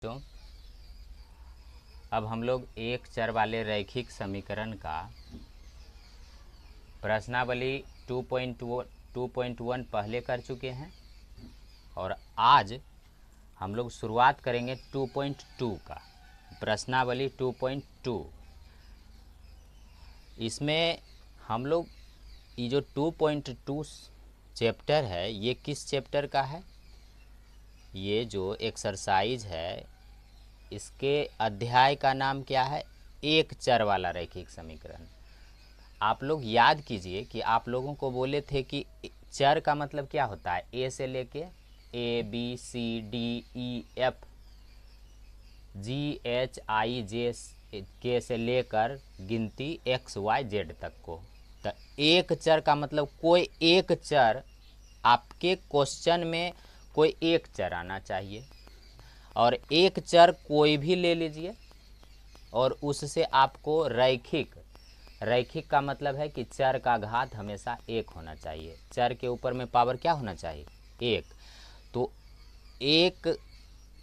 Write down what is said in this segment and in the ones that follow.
तो अब हम लोग एक चर वाले रैखिक समीकरण का प्रश्नावली 2.1 पहले कर चुके हैं और आज हम लोग शुरुआत करेंगे 2.2 का प्रश्नावली 2.2। इसमें हम लोग ये जो 2.2 चैप्टर है ये किस चैप्टर का है? ये जो एक्सरसाइज है इसके अध्याय का नाम क्या है? एक चर वाला रैखिक समीकरण। आप लोग याद कीजिए कि आप लोगों को बोले थे कि चर का मतलब क्या होता है? ए से लेके ABCDEF GHI J से लेकर गिनती XYZ तक को। तो एक चर का मतलब कोई एक चर, आपके क्वेश्चन में कोई एक चर आना चाहिए और एक चर कोई भी ले लीजिए और उससे आपको रैखिक का मतलब है कि चर का घात हमेशा एक होना चाहिए। चर के ऊपर में पावर क्या होना चाहिए? एक। तो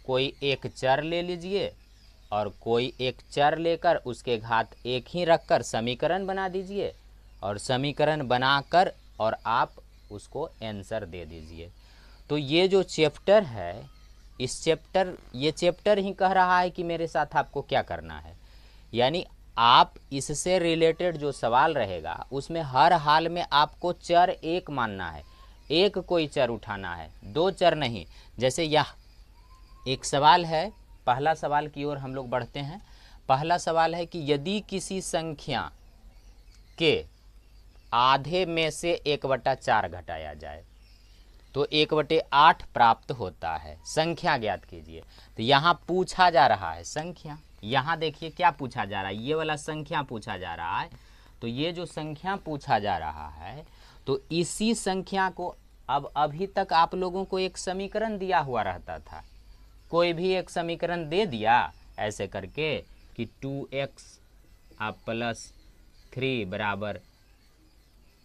कोई एक चर ले लीजिए और कोई एक चर लेकर उसके घात एक ही रखकर समीकरण बना दीजिए और समीकरण बनाकर और आप उसको आंसर दे दीजिए। तो ये जो चैप्टर है, ये चैप्टर ही कह रहा है कि मेरे साथ आपको क्या करना है। यानी आप इससे रिलेटेड जो सवाल रहेगा उसमें हर हाल में आपको चर एक मानना है, एक कोई चर उठाना है, दो चर नहीं। जैसे यह एक सवाल है, पहला सवाल की ओर हम लोग बढ़ते हैं। पहला सवाल है कि यदि किसी संख्या के आधे में से 1/4 घटाया जाए तो 1/8 प्राप्त होता है। संख्या ज्ञात कीजिए। तो यहाँ पूछा जा रहा है संख्या। यहाँ देखिए क्या पूछा जा रहा है, ये वाला संख्या पूछा जा रहा है। तो ये जो संख्या पूछा जा रहा है तो इसी संख्या को अब अभी तक आप लोगों को एक समीकरण दिया हुआ रहता था, कोई भी एक समीकरण दे दिया ऐसे करके कि 2x + 3 =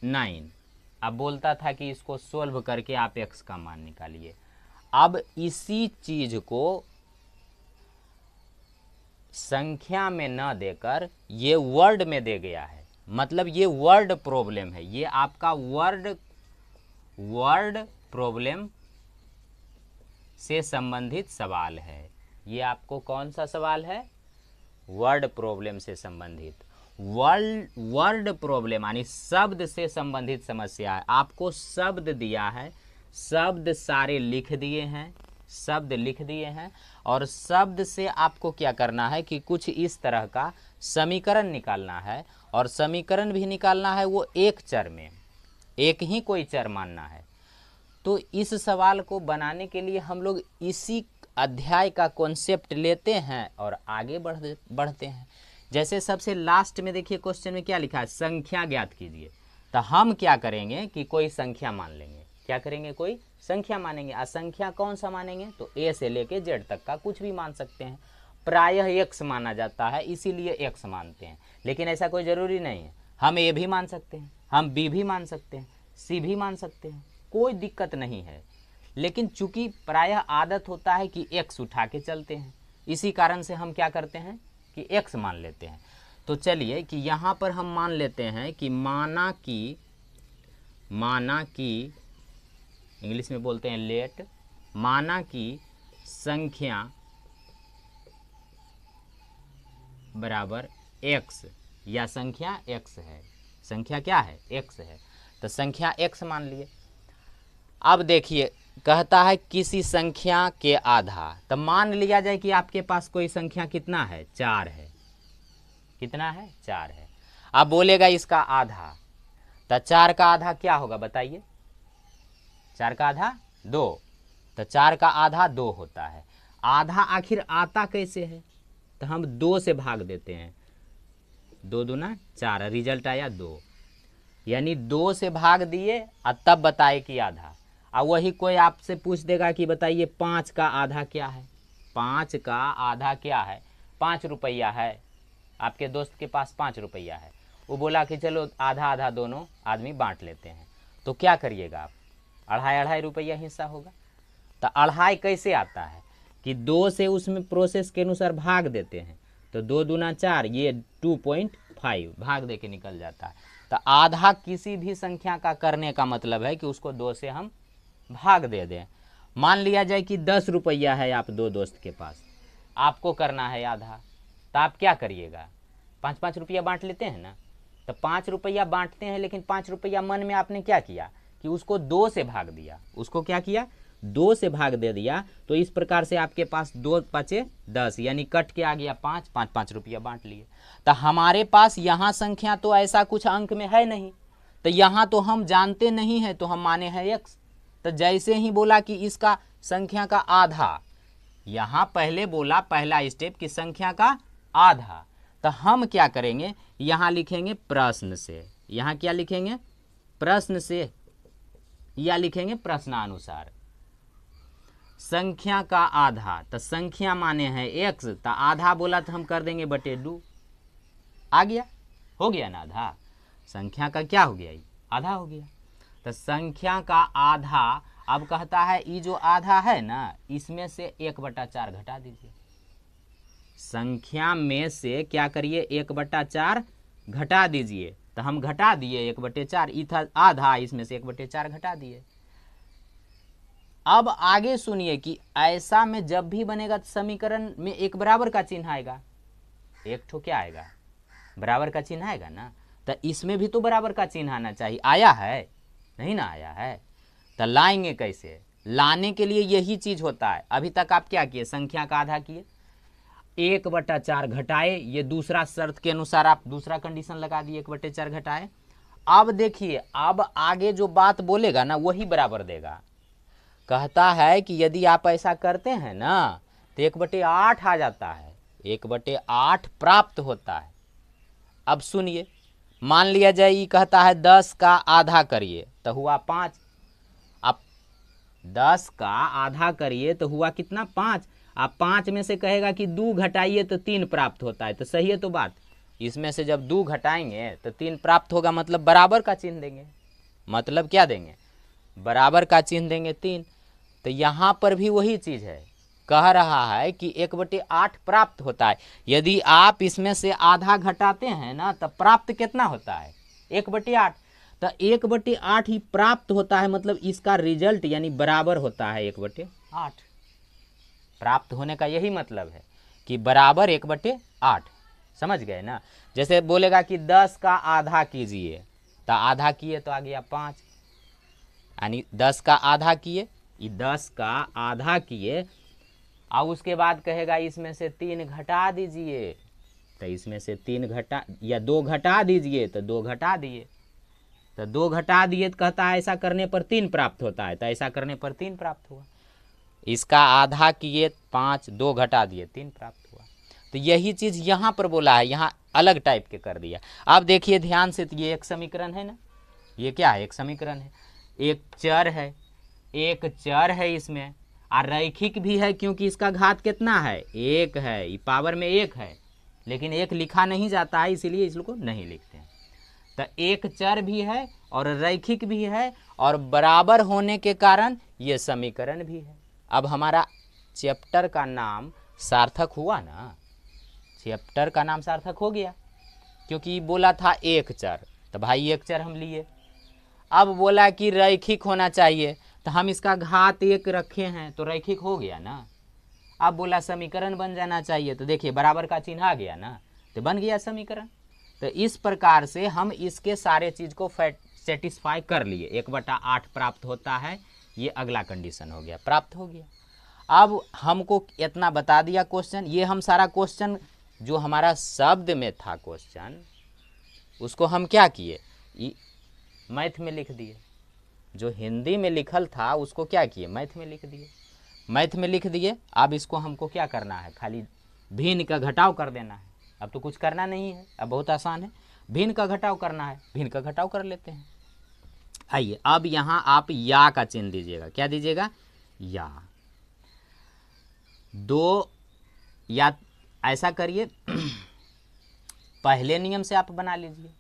9। अब बोलता था कि इसको सोल्व करके आप x का मान निकालिए। अब इसी चीज को संख्या में न देकर ये वर्ड में दे गया है। मतलब ये वर्ड प्रॉब्लम है, ये आपका वर्ड प्रॉब्लम से संबंधित सवाल है। ये आपको कौन सा सवाल है? वर्ड प्रॉब्लम से संबंधित। वर्ड प्रॉब्लम यानी शब्द से संबंधित समस्या है। आपको शब्द दिया है, शब्द सारे लिख दिए हैं, शब्द लिख दिए हैं और शब्द से आपको क्या करना है कि कुछ इस तरह का समीकरण निकालना है और समीकरण भी निकालना है वो एक चर में, एक ही कोई चर मानना है। तो इस सवाल को बनाने के लिए हम लोग इसी अध्याय का कॉन्सेप्ट लेते हैं और आगे बढ़ते हैं। जैसे सबसे लास्ट में देखिए क्वेश्चन में क्या लिखा है? संख्या ज्ञात कीजिए। तो हम क्या करेंगे कि कोई संख्या मान लेंगे। क्या करेंगे? कोई संख्या मानेंगे। असंख्या कौन सा मानेंगे? तो ए से लेके जेड तक का कुछ भी मान सकते हैं। प्रायः एक्स माना जाता है इसीलिए एक्स मानते हैं, लेकिन ऐसा कोई ज़रूरी नहीं है। हम ए भी मान सकते हैं, हम बी भी मान सकते हैं, सी भी मान सकते हैं, कोई दिक्कत नहीं है। लेकिन चूंकि प्रायः आदत होता है कि एक्स उठा के चलते हैं, इसी कारण से हम क्या करते हैं कि एक्स मान लेते हैं। तो चलिए कि यहाँ पर हम मान लेते हैं कि माना कि इंग्लिश में बोलते हैं लेट, माना कि संख्या बराबर एक्स या संख्या एक्स है। संख्या क्या है? एक्स है। तो संख्या एक्स मान लिए। अब देखिए कहता है किसी संख्या के आधा। तो मान लिया जाए कि आपके पास कोई संख्या कितना है? 4 है। कितना है? 4 है। अब बोलेगा इसका आधा। तो 4 का आधा क्या होगा बताइए? 4 का आधा 2। तो 4 का आधा 2 होता है। आधा आखिर आता कैसे है? तो हम 2 से भाग देते हैं। 2 दूना 4, रिजल्ट आया 2। यानी 2 से भाग दिए और तब बताए कि आधा। अब वही कोई आपसे पूछ देगा कि बताइए 5 का आधा क्या है? 5 का आधा क्या है? 5 रुपया है। आपके दोस्त के पास 5 रुपया है। वो बोला कि चलो आधा आधा दोनों आदमी बांट लेते हैं। तो क्या करिएगा आप? 2.5 रुपया हिस्सा होगा। तो 2.5 कैसे आता है? कि 2 से उसमें प्रोसेस के अनुसार भाग देते हैं, तो 2 दूना 4, ये 2.5 भाग दे के निकल जाता है। तो आधा किसी भी संख्या का करने का मतलब है कि उसको 2 से हम भाग दे दें। मान लिया जाए कि 10 रुपया है आप दो दोस्त के पास, आपको करना है आधा, तो आप क्या करिएगा, 5-5 रुपया बांट लेते हैं ना। तो 5 रुपया बांटते हैं, लेकिन 5 रुपया मन में आपने क्या किया कि उसको 2 से भाग दिया, उसको क्या किया 2 से भाग दे दिया। तो इस प्रकार से आपके पास 2 बचे 10, यानी कट के आ गया 5, 5-5 रुपया बांट लिए। तो हमारे पास यहाँ संख्या तो ऐसा कुछ अंक में है नहीं, तो यहाँ तो हम जानते नहीं है, तो हम माने हैं x। तो जैसे ही बोला कि इसका संख्या का आधा, यहाँ पहले बोला पहला स्टेप कि संख्या का आधा, तो हम क्या करेंगे, यहाँ लिखेंगे प्रश्न से। यहाँ क्या लिखेंगे, प्रश्न से, या लिखेंगे प्रश्नानुसार। संख्या का आधा, तो संख्या माने हैं x, तो आधा बोला तो हम कर देंगे बटे 2। आ गया, हो गया ना आधा, संख्या का क्या हो गया, ये आधा हो गया। तो संख्या का आधा, अब कहता है ये जो आधा है ना, इसमें से 1/4 घटा दीजिए। संख्या में से क्या करिए, 1/4 घटा दीजिए। तो हम घटा दिए 1/4, ये था आधा, इसमें से 1/4 घटा दिए। अब आगे सुनिए कि ऐसा में जब भी बनेगा तो समीकरण में एक बराबर का चिन्ह आएगा, एक ठो क्या आएगा, बराबर का चिन्ह आएगा ना। तो इसमें भी तो बराबर का चिन्ह आना चाहिए, आया है नहीं ना, आया है। तो लाएंगे कैसे, लाने के लिए यही चीज होता है। अभी तक आप क्या किए, संख्या का आधा किए, 1/4 घटाए, ये दूसरा शर्त के अनुसार आप दूसरा कंडीशन लगा दिए, 1/4 घटाए। अब देखिए, अब आगे जो बात बोलेगा ना वही बराबर देगा। कहता है कि यदि आप ऐसा करते हैं ना तो 1/8 आ जाता है, 1/8 प्राप्त होता है। अब सुनिए, मान लिया जाए ये कहता है 10 का आधा करिए तो हुआ 5। अब 10 का आधा करिए तो हुआ कितना, 5। आप 5 में से कहेगा कि 2 घटाइए तो 3 प्राप्त होता है, तो सही है। तो बात इसमें से जब 2 घटाएंगे तो 3 प्राप्त होगा, मतलब बराबर का चिन्ह देंगे। मतलब क्या देंगे, बराबर का चिन्ह देंगे 3। तो यहाँ पर भी वही चीज़ है, कह रहा है कि 1/8 प्राप्त होता है। यदि आप इसमें से आधा घटाते हैं ना तो प्राप्त कितना होता है, 1/8। तो 1/8 ही प्राप्त होता है, मतलब इसका रिजल्ट यानी बराबर होता है 1/8। प्राप्त होने का यही मतलब है कि बराबर 1/8। समझ गए ना। जैसे बोलेगा कि 10 का आधा कीजिए, तो आधा किए तो आ गया 5, यानी 10 का आधा किए, 10 का आधा किए। और उसके बाद कहेगा इसमें से 3 घटा दीजिए, तो इसमें से 3 घटा, या 2 घटा दीजिए, तो 2 घटा दिए, तो 2 घटा दिए तो कहता है ऐसा करने पर 3 प्राप्त होता है, तो ऐसा करने पर 3 प्राप्त हुआ। इसका आधा किए 5, 2 घटा दिए 3 प्राप्त हुआ। तो यही चीज़ यहाँ पर बोला है, यहाँ अलग टाइप के कर दिया। अब देखिए ध्यान से, तो ये एक समीकरण है ना, ये क्या है, एक समीकरण है, एक चर है, एक चर है इसमें, और रैखिक भी है, क्योंकि इसका घात कितना है, 1 है, ये पावर में 1 है, लेकिन 1 लिखा नहीं जाता है, इसीलिए इसको नहीं लिखते हैं। तो एक चर भी है और रैखिक भी है, और बराबर होने के कारण ये समीकरण भी है। अब हमारा चैप्टर का नाम सार्थक हुआ ना, चैप्टर का नाम सार्थक हो गया, क्योंकि बोला था एक चर, तो भाई एक चर हम लिए। अब बोला कि रैखिक होना चाहिए, तो हम इसका घात 1 रखे हैं, तो रैखिक हो गया ना। अब बोला समीकरण बन जाना चाहिए, तो देखिए बराबर का चिन्ह आ गया ना, तो बन गया समीकरण। तो इस प्रकार से हम इसके सारे चीज़ को सेटिस्फाई कर लिए, 1/8 प्राप्त होता है, ये अगला कंडीशन हो गया, प्राप्त हो गया। अब हमको इतना बता दिया क्वेश्चन, ये हम सारा क्वेश्चन जो हमारा शब्द में था क्वेश्चन, उसको हम क्या किए, मैथ में लिख दिए। जो हिंदी में लिखल था उसको क्या किए, मैथ में लिख दिए, मैथ में लिख दिए। अब इसको हमको क्या करना है, खाली भिन्न का घटाव कर देना है। अब तो कुछ करना नहीं है, अब बहुत आसान है, भिन्न का घटाव करना है, भिन्न का घटाव कर लेते हैं। आइए, अब यहाँ आप या का चिन्ह दीजिएगा, क्या दीजिएगा, या। 2 या ऐसा करिए, पहले नियम से आप बना लीजिए।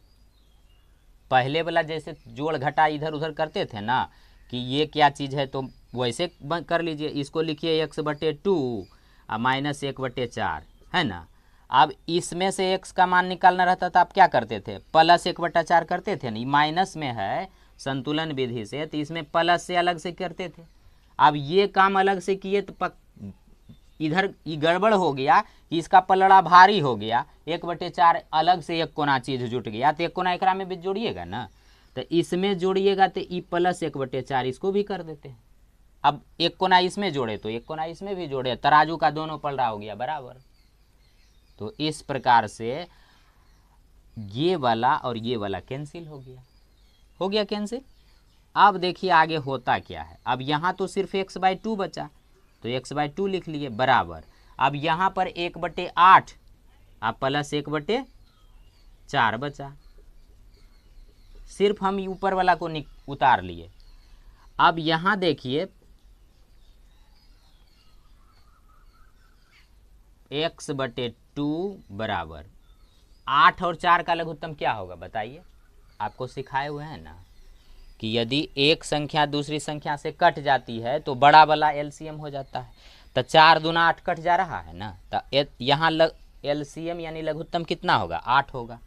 पहले वाला जैसे जोड़ घटा इधर उधर करते थे ना, कि ये क्या चीज़ है तो वैसे कर लीजिए, इसको लिखिए x/2 और -1/4 है ना। अब इसमें से x का मान निकालना रहता था, आप क्या करते थे, +1/4 करते थे नहीं, माइनस में है संतुलन विधि से, तो इसमें प्लस से अलग से करते थे। अब ये काम अलग से किए तो इधर ये गड़बड़ हो गया कि इसका पलड़ा भारी हो गया, 1/4 अलग से एक कोना चीज जुट गया, तो एक कोना एकरा में भी जोड़िएगा ना, तो इसमें जोड़िएगा तो ई +1/4 इसको भी कर देते हैं। अब एक कोना इसमें जोड़े तो एक कोना इसमें भी जोड़े, तराजू का दोनों पलड़ा हो गया बराबर। तो इस प्रकार से ये वाला और ये वाला कैंसिल हो गया कैंसिल। अब देखिए आगे होता क्या है, अब यहाँ तो सिर्फ x/2 बचा, तो x/2 लिख लिए बराबर। अब यहाँ पर 1/8 अब +1/4 बचा, सिर्फ हम ऊपर वाला को उतार लिए। अब यहाँ देखिए x/2 बराबर 8 और 4 का लघुत्तम क्या होगा बताइए, आपको सिखाए हुए हैं ना कि यदि एक संख्या दूसरी संख्या से कट जाती है तो बड़ा वाला एलसीएम हो जाता है। तो 4 दूना 8 कट जा रहा है ना, तो यहाँ एलसीएम यानी लघुत्तम कितना होगा, 8 होगा,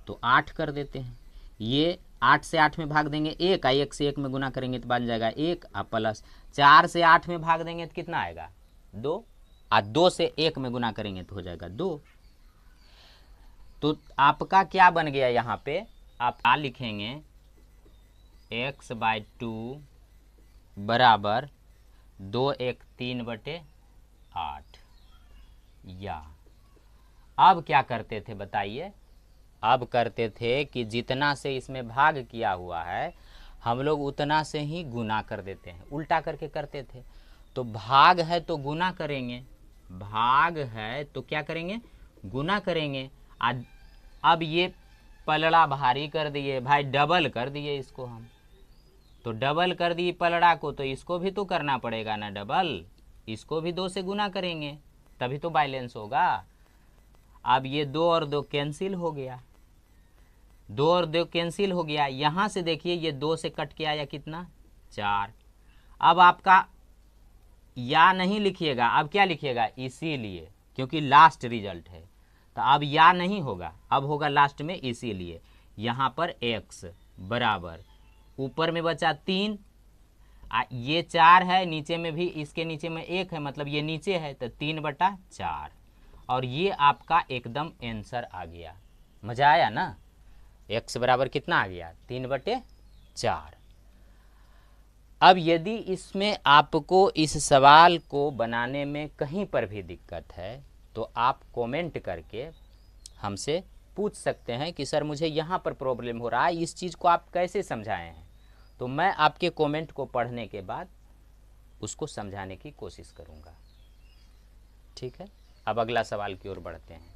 तो 8 कर देते हैं। ये 8 से 8 में भाग देंगे 1, 1 से 1 में गुना करेंगे तो बन जाएगा 1, प्लस 4 से 8 में भाग देंगे तो कितना आएगा 2, और 2 से 1 में गुना करेंगे तो हो जाएगा 2। तो आपका क्या बन गया, यहाँ पे आप क्या लिखेंगे, x/2 बराबर 2 1 3/8। या अब क्या करते थे बताइए, अब करते थे कि जितना से इसमें भाग किया हुआ है हम लोग उतना से ही गुना कर देते हैं, उल्टा करके करते थे। तो भाग है तो गुना करेंगे, भाग है तो क्या करेंगे, गुना करेंगे। अब ये पलड़ा भारी कर दिए भाई, डबल कर दिए इसको हम, तो डबल कर दिए पलड़ा को, तो इसको भी तो करना पड़ेगा ना डबल, इसको भी 2 से गुना करेंगे तभी तो बैलेंस होगा। अब ये 2 और 2 कैंसिल हो गया, 2 और 2 कैंसिल हो गया। यहाँ से देखिए ये 2 से कट के आया कितना 4। अब आपका या नहीं लिखिएगा, अब क्या लिखिएगा, इसीलिए, क्योंकि लास्ट रिजल्ट है, तो अब या नहीं होगा, अब होगा लास्ट में इसीलिए। यहाँ पर x बराबर ऊपर में बचा 3, ये 4 है, नीचे में भी इसके नीचे में 1 है, मतलब ये नीचे है, तो 3/4, और ये आपका एकदम आंसर आ गया। मजा आया ना, x बराबर कितना आ गया 3/4। अब यदि इसमें आपको इस सवाल को बनाने में कहीं पर भी दिक्कत है तो आप कमेंट करके हमसे पूछ सकते हैं कि सर मुझे यहाँ पर प्रॉब्लम हो रहा है, इस चीज़ को आप कैसे समझाए हैं, तो मैं आपके कमेंट को पढ़ने के बाद उसको समझाने की कोशिश करूँगा। ठीक है, अब अगला सवाल की ओर बढ़ते हैं।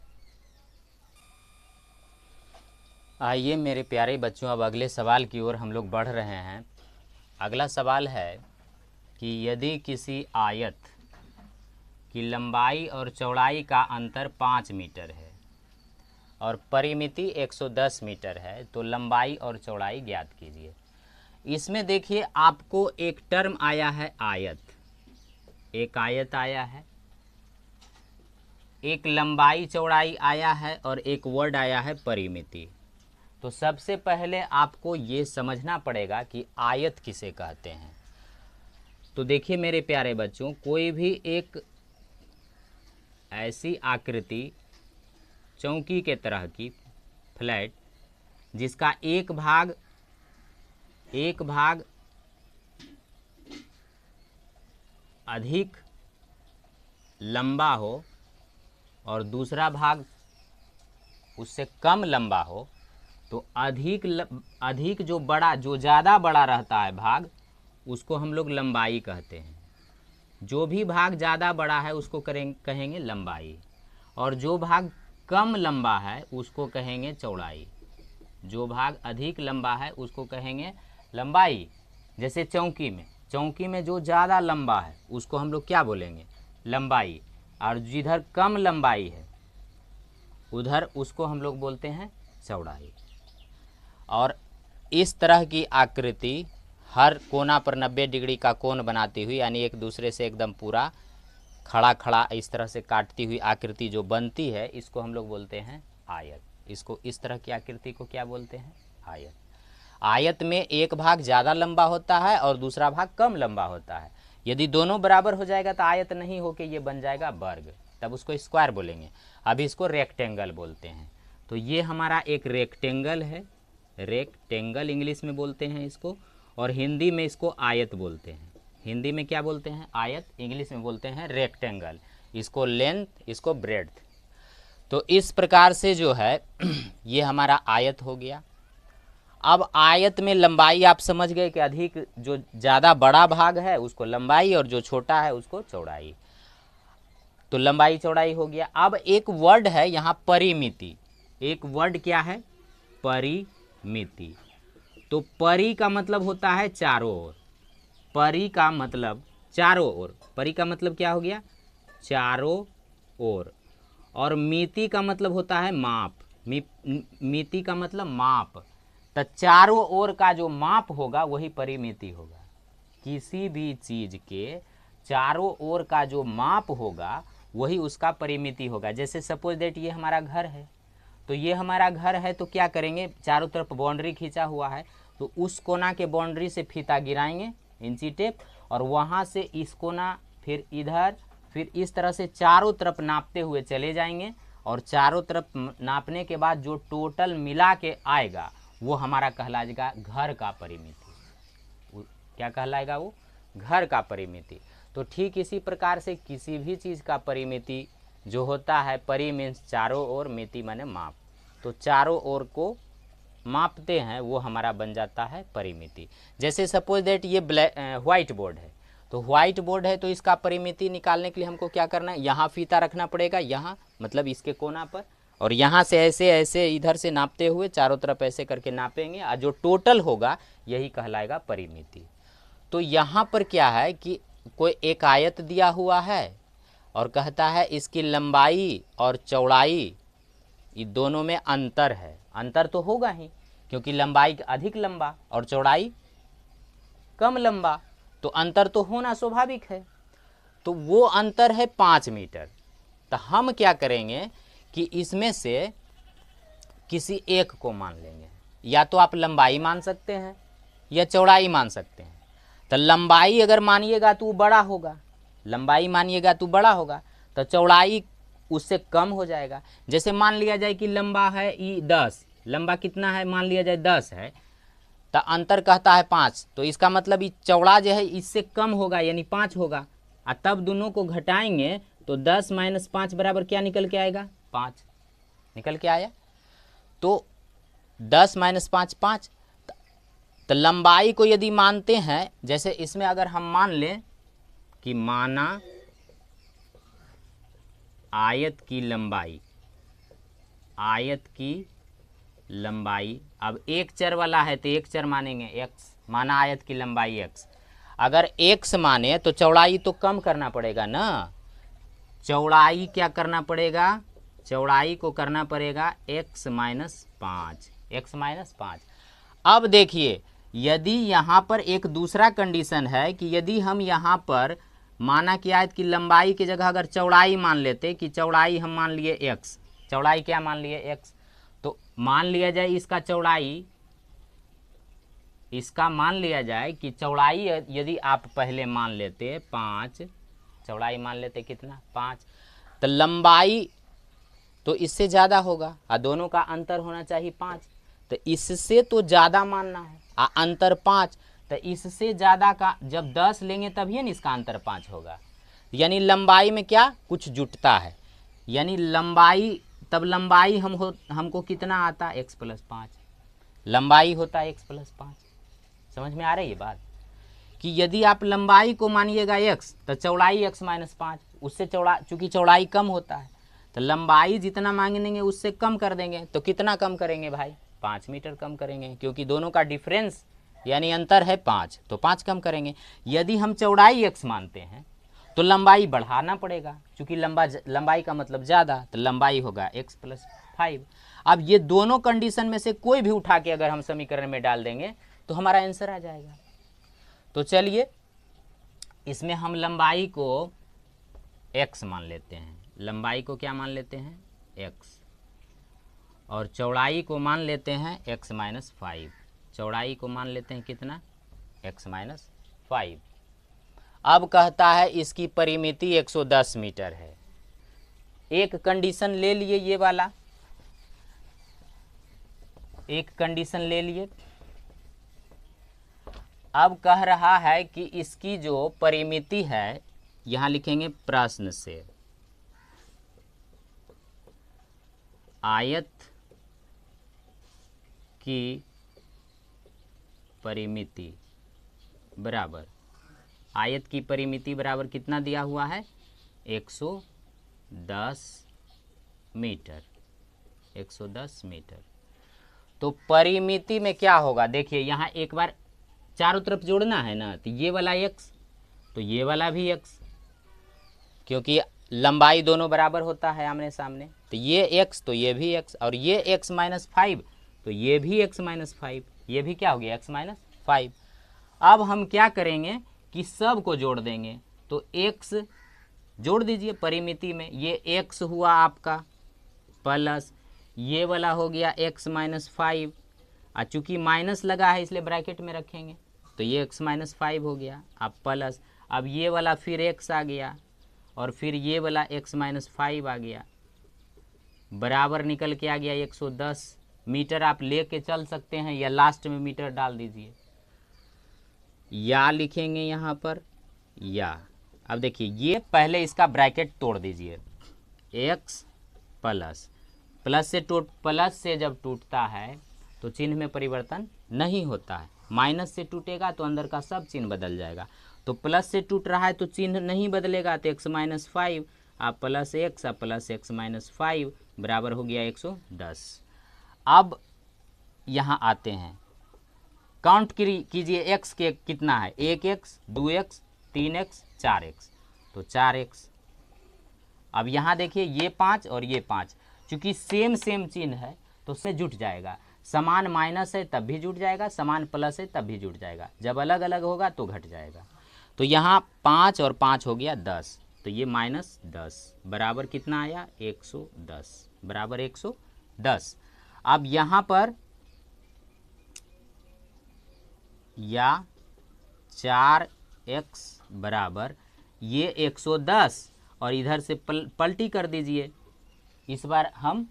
आइए मेरे प्यारे बच्चों, अब अगले सवाल की ओर हम लोग बढ़ रहे हैं। अगला सवाल है कि यदि किसी आयत की लंबाई और चौड़ाई का अंतर 5 मीटर है और परिमिति 110 मीटर है तो लंबाई और चौड़ाई ज्ञात कीजिए। इसमें देखिए आपको एक टर्म आया है आयत, एक आयत आया है, एक लंबाई चौड़ाई आया है और एक वर्ड आया है परिमिति। तो सबसे पहले आपको ये समझना पड़ेगा कि आयत किसे कहते हैं। तो देखिए मेरे प्यारे बच्चों, कोई भी एक ऐसी आकृति चौकी के तरह की फ्लैट जिसका एक भाग अधिक लंबा हो और दूसरा भाग उससे कम लंबा हो, तो अधिक जो बड़ा, जो ज़्यादा बड़ा रहता है भाग, उसको हम लोग लंबाई कहते हैं। जो भी भाग ज़्यादा बड़ा है उसको कहेंगे लंबाई, और जो भाग कम लंबा है उसको कहेंगे चौड़ाई। जो भाग अधिक लंबा है उसको कहेंगे लंबाई। जैसे चौकी में जो ज़्यादा लंबा है उसको हम लोग क्या बोलेंगे, लंबाई, और जिधर कम लंबाई है उधर उसको हम लोग बोलते हैं चौड़ाई। और इस तरह की आकृति हर कोना पर 90 डिग्री का कोण बनाती हुई, यानी एक दूसरे से एकदम पूरा खड़ा खड़ा इस तरह से काटती हुई आकृति जो बनती है, इसको हम लोग बोलते हैं आयत। इसको, इस तरह की आकृति को क्या बोलते हैं? आयत। आयत में एक भाग ज़्यादा लंबा होता है और दूसरा भाग कम लंबा होता है। यदि दोनों बराबर हो जाएगा तो आयत नहीं होके ये बन जाएगा वर्ग, तब उसको स्क्वायर बोलेंगे। अभी इसको रेक्टेंगल बोलते हैं। तो ये हमारा एक रेक्टेंगल है, रेक्टेंगल इंग्लिश में बोलते हैं इसको, और हिंदी में इसको आयत बोलते हैं। हिंदी में क्या बोलते हैं? आयत। इंग्लिश में बोलते हैं रेक्टेंगल। इसको लेंथ, इसको ब्रेड्थ। तो इस प्रकार से जो है ये हमारा आयत हो गया। अब आयत में लंबाई आप समझ गए कि अधिक, जो ज़्यादा बड़ा भाग है उसको लंबाई और जो छोटा है उसको चौड़ाई। तो लंबाई चौड़ाई हो गया। अब एक वर्ड है यहाँ परिमिति। एक वर्ड क्या है? परिमिति। तो परि का मतलब होता है चारों ओर। परि का मतलब चारों ओर। परि का मतलब क्या हो गया? चारों ओर। और मिति का मतलब होता है माप। मिति का मतलब माप। तो चारों ओर का जो माप होगा वही परिमिति होगा। किसी भी चीज़ के चारों ओर का जो माप होगा वही उसका परिमिति होगा। जैसे सपोज दैट ये हमारा घर है, तो ये हमारा घर है, तो क्या करेंगे? चारों तरफ बाउंड्री खींचा हुआ है, तो उस कोना के बाउंड्री से फीता गिराएंगे इंची टेप, और वहाँ से इस कोना, फिर इधर, फिर इस तरह से चारों तरफ नापते हुए चले जाएंगे। और चारों तरफ नापने के बाद जो टोटल मिला के आएगा वो हमारा कहलाएगा घर का परिमिति। क्या कहलाएगा? वो घर का परिमिति। तो ठीक इसी प्रकार से किसी भी चीज़ का परिमिति जो होता है, परि मीन्स चारों ओर, मिति माने माप, तो चारों ओर को मापते हैं वो हमारा बन जाता है परिमिति। जैसे सपोज दैट ये व्हाइट बोर्ड है, तो व्हाइट बोर्ड है, तो इसका परिमिति निकालने के लिए हमको क्या करना है? यहाँ फीता रखना पड़ेगा, यहाँ मतलब इसके कोना पर, और यहाँ से ऐसे ऐसे इधर से नापते हुए चारों तरफ ऐसे करके नापेंगे, और जो टोटल होगा यही कहलाएगा परिमिति। तो यहाँ पर क्या है कि कोई एक आयत दिया हुआ है और कहता है इसकी लंबाई और चौड़ाई, ये दोनों में अंतर है। अंतर तो होगा ही, क्योंकि लंबाई अधिक लंबा और चौड़ाई कम लंबा, तो अंतर तो होना स्वाभाविक है। तो वो अंतर है 5 मीटर। तो हम क्या करेंगे कि इसमें से किसी एक को मान लेंगे। या तो आप लंबाई मान सकते हैं या चौड़ाई मान सकते हैं। तो लंबाई अगर मानिएगा तो वो बड़ा होगा, लंबाई मानिएगा तो बड़ा होगा, तो चौड़ाई उससे कम हो जाएगा। जैसे मान लिया जाए कि लंबा है ई 10, लंबा कितना है? मान लिया जाए 10 है, तो अंतर कहता है 5, तो इसका मतलब ये चौड़ा जो है इससे कम होगा, यानी 5 होगा। और तब दोनों को घटाएंगे तो 10 - 5 बराबर क्या निकल के आएगा? 5 निकल के आया। तो 10 - 5 5। तो लंबाई को यदि मानते हैं, जैसे इसमें अगर हम मान लें कि माना आयत की लंबाई, आयत की लंबाई, अब एक चर वाला है तो एक चर मानेंगे x, माना आयत की लंबाई x। अगर x माने तो चौड़ाई तो कम करना पड़ेगा ना। चौड़ाई क्या करना पड़ेगा? चौड़ाई को करना पड़ेगा x - 5, x - 5। अब देखिए, यदि यहाँ पर एक दूसरा कंडीशन है कि यदि हम यहाँ पर माना कि आयत की लंबाई की जगह अगर चौड़ाई मान लेते, कि चौड़ाई हम मान लिए x, चौड़ाई क्या मान लिए? x। तो मान लिया जाए इसका चौड़ाई, इसका मान लिया जाए कि चौड़ाई यदि आप पहले मान लेते 5, चौड़ाई मान लेते कितना? 5, तो लंबाई तो इससे ज़्यादा होगा और दोनों का अंतर होना चाहिए 5, तो इससे तो ज़्यादा मानना है, अंतर 5, तो इससे ज़्यादा का जब 10 लेंगे तभी ना इसका अंतर 5 होगा। यानी लंबाई में क्या कुछ जुटता है, यानी लंबाई, तब लंबाई हमको कितना आता? x + 5, लंबाई होता है x + 5। समझ में आ रही है बात? कि यदि आप लंबाई को मानिएगा x, तो चौड़ाई x - 5, उससे चूँकि चौड़ाई कम होता है, तो लंबाई जितना मांगेंगे उससे कम कर देंगे। तो कितना कम करेंगे भाई? 5 मीटर कम करेंगे, क्योंकि दोनों का डिफरेंस यानी अंतर है 5, तो 5 कम करेंगे। यदि हम चौड़ाई x मानते हैं तो लंबाई बढ़ाना पड़ेगा, क्योंकि लंबाई का मतलब ज़्यादा, तो लंबाई होगा x + 5। अब ये दोनों कंडीशन में से कोई भी उठा के अगर हम समीकरण में डाल देंगे तो हमारा आंसर आ जाएगा। तो चलिए इसमें हम लंबाई को x मान लेते हैं, लंबाई को क्या मान लेते हैं x, और चौड़ाई को मान लेते हैं x माइनस 5, चौड़ाई को मान लेते हैं कितना x माइनस 5। अब कहता है इसकी परिमिति 110 मीटर है। एक कंडीशन ले लिए, ये वाला एक कंडीशन ले लिए। अब कह रहा है कि इसकी जो परिमिति है, यहां लिखेंगे प्रश्न से, आयत की परिमिति बराबर, आयत की परिमिति बराबर कितना दिया हुआ है 110 मीटर, 110 मीटर। तो परिमिति में क्या होगा, देखिए यहाँ एक बार चारों तरफ जोड़ना है ना, तो ये वाला x तो ये वाला भी x, क्योंकि लंबाई दोनों बराबर होता है आमने सामने, तो ये x तो ये भी x, और ये x माइनस 5 तो ये भी x माइनस 5, ये भी क्या हो गया x माइनस 5। अब हम क्या करेंगे कि सब को जोड़ देंगे, तो x जोड़ दीजिए परिमिति में, ये x हुआ आपका प्लस ये वाला हो गया x माइनस 5, और चूँकि माइनस लगा है इसलिए ब्रैकेट में रखेंगे, तो ये x माइनस 5 हो गया, अब प्लस, अब ये वाला फिर x आ गया, और फिर ये वाला x माइनस 5 आ गया, बराबर निकल के आ गया 110 मीटर। आप ले के चल सकते हैं या लास्ट में मीटर डाल दीजिए, या लिखेंगे यहाँ पर या। अब देखिए ये पहले इसका ब्रैकेट तोड़ दीजिए, x प्लस, प्लस से जब टूटता है तो चिन्ह में परिवर्तन नहीं होता है, माइनस से टूटेगा तो अंदर का सब चिन्ह बदल जाएगा, तो प्लस से टूट रहा है तो चिन्ह नहीं बदलेगा, तो x माइनस 5 आप प्लस x, आप प्लस x माइनस 5 बराबर हो गया 110। अब यहाँ आते हैं, काउंट कीजिए x के कितना है, 1x 2x 3x 4x, तो 4x। अब यहाँ देखिए ये 5 और ये 5, चूँकि सेम चिन्ह है तो से जुट जाएगा, समान माइनस है तब भी जुट जाएगा, समान प्लस है तब भी जुट जाएगा, जब अलग अलग होगा तो घट जाएगा। तो यहाँ 5 और 5 हो गया 10, तो ये माइनस 10 बराबर कितना आया 110, बराबर 110। अब यहाँ पर या 4x बराबर ये 110, और इधर से पलटी कर दीजिए, इस बार हम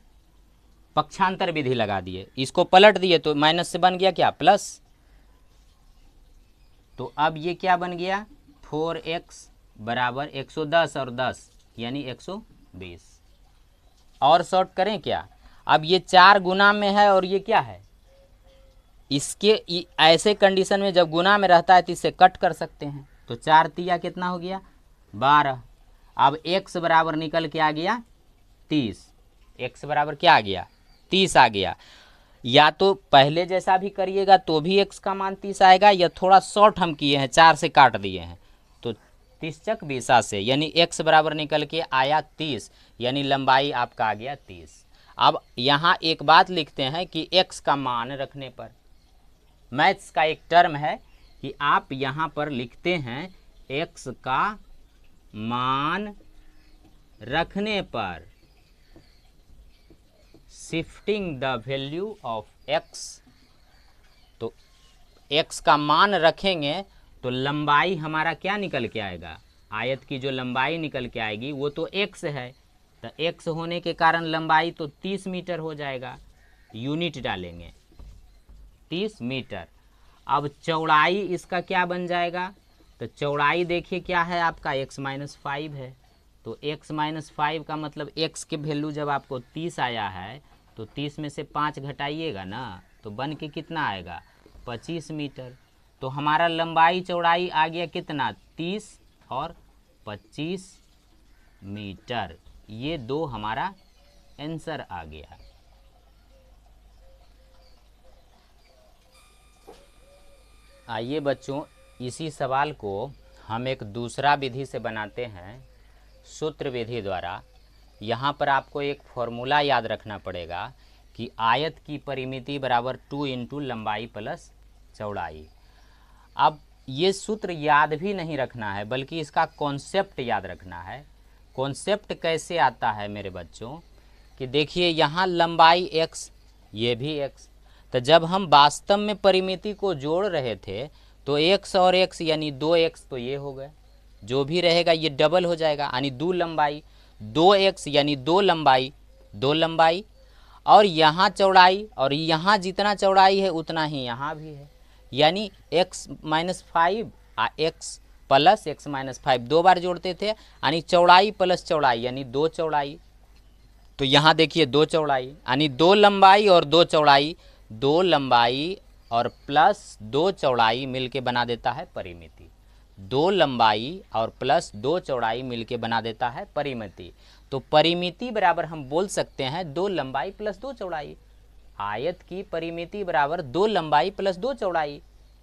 पक्षांतर विधि लगा दिए, इसको पलट दिए तो माइनस से बन गया क्या प्लस, तो अब ये क्या बन गया 4x बराबर 110 और 10 यानी 120। और शॉर्ट करें क्या, अब ये 4 गुना में है और ये क्या है, इसके ऐसे कंडीशन में जब गुना में रहता है तो इसे कट कर सकते हैं, तो 4 तिया कितना हो गया 12। अब x बराबर निकल के आ गया 30, x बराबर क्या आ गया 30 आ गया। या तो पहले जैसा भी करिएगा तो भी x का मान 30 आएगा, या थोड़ा शॉर्ट हम किए हैं 4 से काट दिए हैं तो 30 चक 20 से, यानी x बराबर निकल के आया 30, यानी लंबाई आपका आ गया 30। अब यहाँ एक बात लिखते हैं कि x का मान रखने पर, मैथ्स का एक टर्म है कि आप यहाँ पर लिखते हैं x का मान रखने पर, shifting the value of x, तो x का मान रखेंगे तो लंबाई हमारा क्या निकल के आएगा, आयत की जो लंबाई निकल के आएगी वो तो x है, तो x होने के कारण लंबाई तो 30 मीटर हो जाएगा, यूनिट डालेंगे 30 मीटर। अब चौड़ाई इसका क्या बन जाएगा, तो चौड़ाई देखिए क्या है आपका x माइनस 5 है, तो x माइनस 5 का मतलब x के वैल्यू जब आपको 30 आया है तो 30 में से 5 घटाइएगा ना, तो बन के कितना आएगा 25 मीटर। तो हमारा लंबाई चौड़ाई आ गया कितना 30 और 25 मीटर, ये दो हमारा आंसर आ गया। आइए बच्चों इसी सवाल को हम एक दूसरा विधि से बनाते हैं, सूत्र विधि द्वारा। यहाँ पर आपको एक फॉर्मूला याद रखना पड़ेगा कि आयत की परिमिति बराबर 2 इंटू लंबाई प्लस चौड़ाई। अब ये सूत्र याद भी नहीं रखना है, बल्कि इसका कॉन्सेप्ट याद रखना है। कॉन्सेप्ट कैसे आता है मेरे बच्चों कि देखिए यहाँ लंबाई x, ये भी x, तो जब हम वास्तव में परिमिति को जोड़ रहे थे तो x और x यानी 2x, तो ये हो गए, जो भी रहेगा ये डबल हो जाएगा, यानी 2 लंबाई, 2x यानी 2 लंबाई, 2 लंबाई, और यहाँ चौड़ाई, और यहाँ जितना चौड़ाई है उतना ही यहाँ भी है, यानी x minus 5 x plus x minus 5, 2 बार जोड़ते थे, यानी चौड़ाई प्लस चौड़ाई यानी 2 चौड़ाई। तो यहाँ देखिए 2 चौड़ाई यानी 2 लंबाई और 2 चौड़ाई, 2 लंबाई और प्लस 2 चौड़ाई मिलके बना देता है परिमिति। 2 लंबाई और प्लस 2 चौड़ाई मिलके बना देता है परिमिति। तो परिमिति बराबर हम बोल सकते हैं 2 लंबाई प्लस 2 चौड़ाई। आयत की परिमिति बराबर 2 लंबाई प्लस 2 चौड़ाई,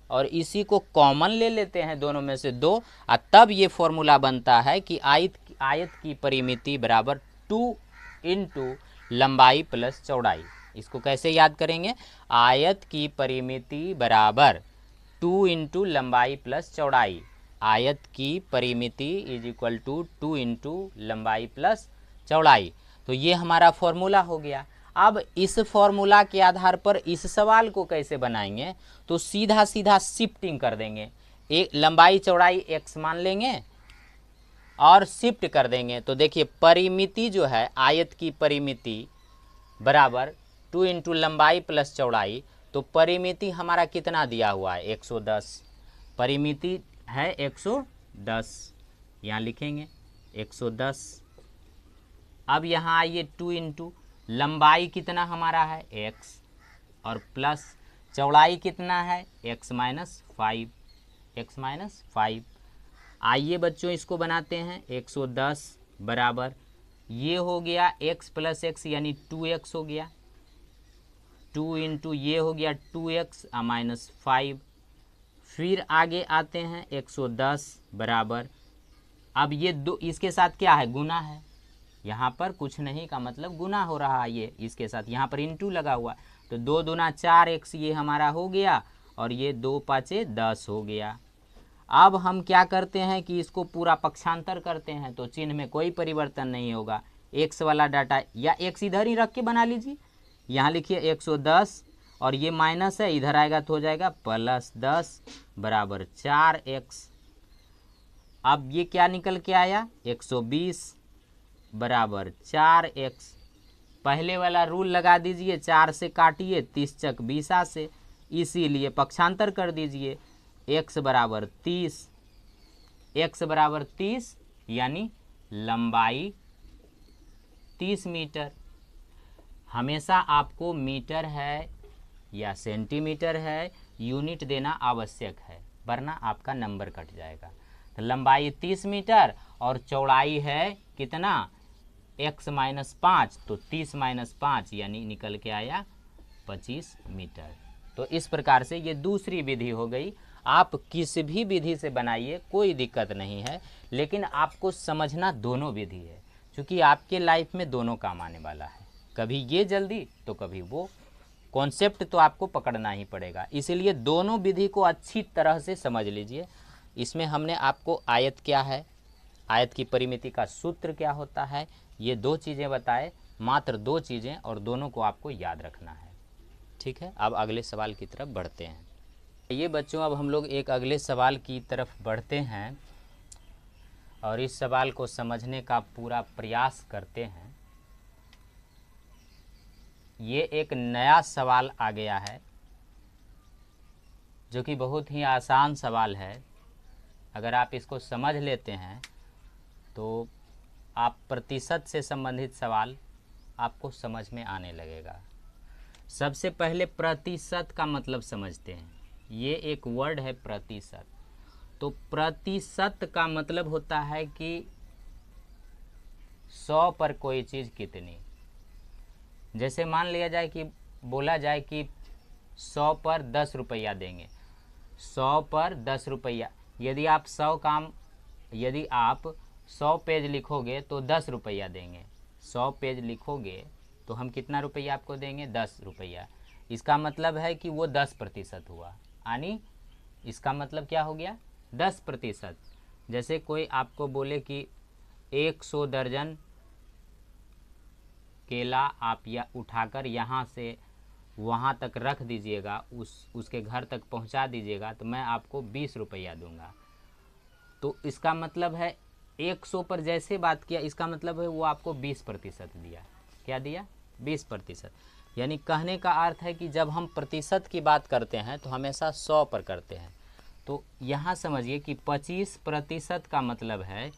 और इसी को कॉमन ले लेते हैं दोनों में से 2, और तब ये फॉर्मूला बनता है कि आयत की परिमिति बराबर 2 इंटू लंबाई प्लस चौड़ाई। इसको कैसे याद करेंगे? आयत की परिमिति बराबर 2 इंटू लंबाई प्लस चौड़ाई। आयत की परिमिति इज इक्वल टू 2 इंटू लंबाई प्लस चौड़ाई। तो ये हमारा फॉर्मूला हो गया। अब इस फॉर्मूला के आधार पर इस सवाल को कैसे बनाएंगे? तो सीधा सीधा शिफ्टिंग कर देंगे, एक लंबाई चौड़ाई x मान लेंगे और शिफ्ट कर देंगे। तो देखिए परिमिति जो है, आयत की परिमिति बराबर 2 इंटू लंबाई प्लस चौड़ाई, तो परिमिति हमारा कितना दिया हुआ है? 110। परिमिति है 110, यहाँ लिखेंगे 110। अब यहाँ आइए 2 इंटू लंबाई कितना हमारा है x, और प्लस चौड़ाई कितना है x माइनस 5, x माइनस 5। आइए बच्चों इसको बनाते हैं। 110 बराबर ये हो गया x प्लस x यानी 2x हो गया, 2 इंटू ये हो गया 2x माइनस 5। फिर आगे आते हैं 110 बराबर, अब ये दो इसके साथ क्या है? गुना है। यहाँ पर कुछ नहीं का मतलब गुना हो रहा है, ये इसके साथ यहाँ पर इंटू लगा हुआ, तो 2 दूना 4x ये हमारा हो गया, और ये 2 पाँचे 10 हो गया। अब हम क्या करते हैं कि इसको पूरा पक्षांतर करते हैं, तो चिन्ह में कोई परिवर्तन नहीं होगा। x वाला डाटा या x इधर ही रख के बना लीजिए, यहाँ लिखिए 110, और ये माइनस है, इधर आएगा तो हो जाएगा प्लस 10 बराबर 4x। अब ये क्या निकल के आया? 120 बराबर 4x। पहले वाला रूल लगा दीजिए, 4 से काटिए, 30 चक 20 से, इसीलिए पक्षांतर कर दीजिए। x बराबर 30, x बराबर 30 यानी लंबाई 30 मीटर। हमेशा आपको मीटर है या सेंटीमीटर है यूनिट देना आवश्यक है, वरना आपका नंबर कट जाएगा। तो लंबाई 30 मीटर और चौड़ाई है कितना? x माइनस 5, तो 30 माइनस 5 यानी निकल के आया 25 मीटर। तो इस प्रकार से ये दूसरी विधि हो गई। आप किस भी विधि से बनाइए, कोई दिक्कत नहीं है, लेकिन आपको समझना दोनों विधि है, क्योंकि आपके लाइफ में दोनों काम आने वाला है, कभी ये जल्दी तो कभी वो। कॉन्सेप्ट तो आपको पकड़ना ही पड़ेगा, इसीलिए दोनों विधि को अच्छी तरह से समझ लीजिए। इसमें हमने आपको आयत क्या है, आयत की परिमिति का सूत्र क्या होता है, ये 2 चीज़ें बताए, मात्र 2 चीज़ें, और दोनों को आपको याद रखना है। ठीक है, अब अगले सवाल की तरफ बढ़ते हैं। ये बच्चों अब हम लोग एक अगले सवाल की तरफ बढ़ते हैं और इस सवाल को समझने का पूरा प्रयास करते हैं। ये एक नया सवाल आ गया है जो कि बहुत ही आसान सवाल है। अगर आप इसको समझ लेते हैं तो आप प्रतिशत से संबंधित सवाल आपको समझ में आने लगेगा। सबसे पहले प्रतिशत का मतलब समझते हैं। ये एक वर्ड है प्रतिशत। तो प्रतिशत का मतलब होता है कि 100 पर कोई चीज़ कितनी। जैसे मान लिया जाए कि बोला जाए कि 100 पर 10 रुपया देंगे, 100 पर 10 रुपया। यदि आप 100 पेज लिखोगे तो 10 रुपया देंगे। 100 पेज लिखोगे तो हम कितना रुपया आपको देंगे? 10 रुपया। इसका मतलब है कि वो 10% हुआ, यानी इसका मतलब क्या हो गया 10%। जैसे कोई आपको बोले कि 100 दर्जन केला आप या उठाकर यहाँ से वहाँ तक रख दीजिएगा, उसके घर तक पहुँचा दीजिएगा, तो मैं आपको 20 रुपया दूंगा। तो इसका मतलब है 100 पर जैसे बात किया, इसका मतलब है वो आपको 20% दिया। क्या दिया 20%। यानी कहने का अर्थ है कि जब हम प्रतिशत की बात करते हैं तो हमेशा 100 पर करते हैं। तो यहाँ समझिए कि 25% का मतलब है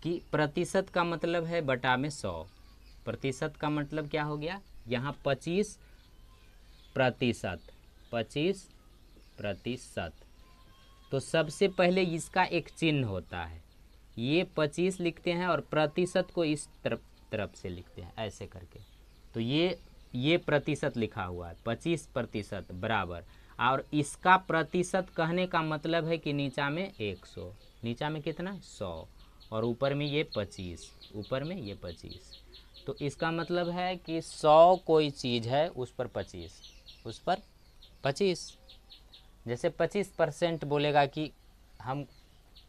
कि प्रतिशत का मतलब है बटा में 100। प्रतिशत का मतलब क्या हो गया, यहाँ 25%। तो सबसे पहले इसका एक चिन्ह होता है, ये 25 लिखते हैं और प्रतिशत को इस तरफ से लिखते हैं ऐसे करके। तो ये प्रतिशत लिखा हुआ है 25% बराबर, और इसका प्रतिशत कहने का मतलब है कि नीचा में 100, नीचा में कितना 100 और ऊपर में ये 25, ऊपर में ये 25। तो इसका मतलब है कि 100 कोई चीज़ है उस पर 25, उस पर 25। जैसे 25% बोलेगा कि हम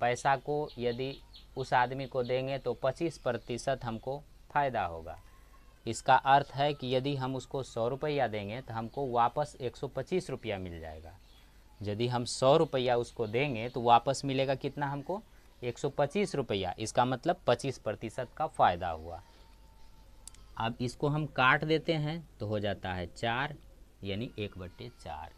पैसा को यदि उस आदमी को देंगे तो 25% हमको फ़ायदा होगा। इसका अर्थ है कि यदि हम उसको 100 रुपया देंगे तो हमको वापस 125 रुपया मिल जाएगा। यदि हम 100 रुपया उसको देंगे तो वापस मिलेगा कितना हमको 125 रुपया। इसका मतलब 25% का फ़ायदा हुआ। अब इसको हम काट देते हैं तो हो जाता है 4, यानी 1/4।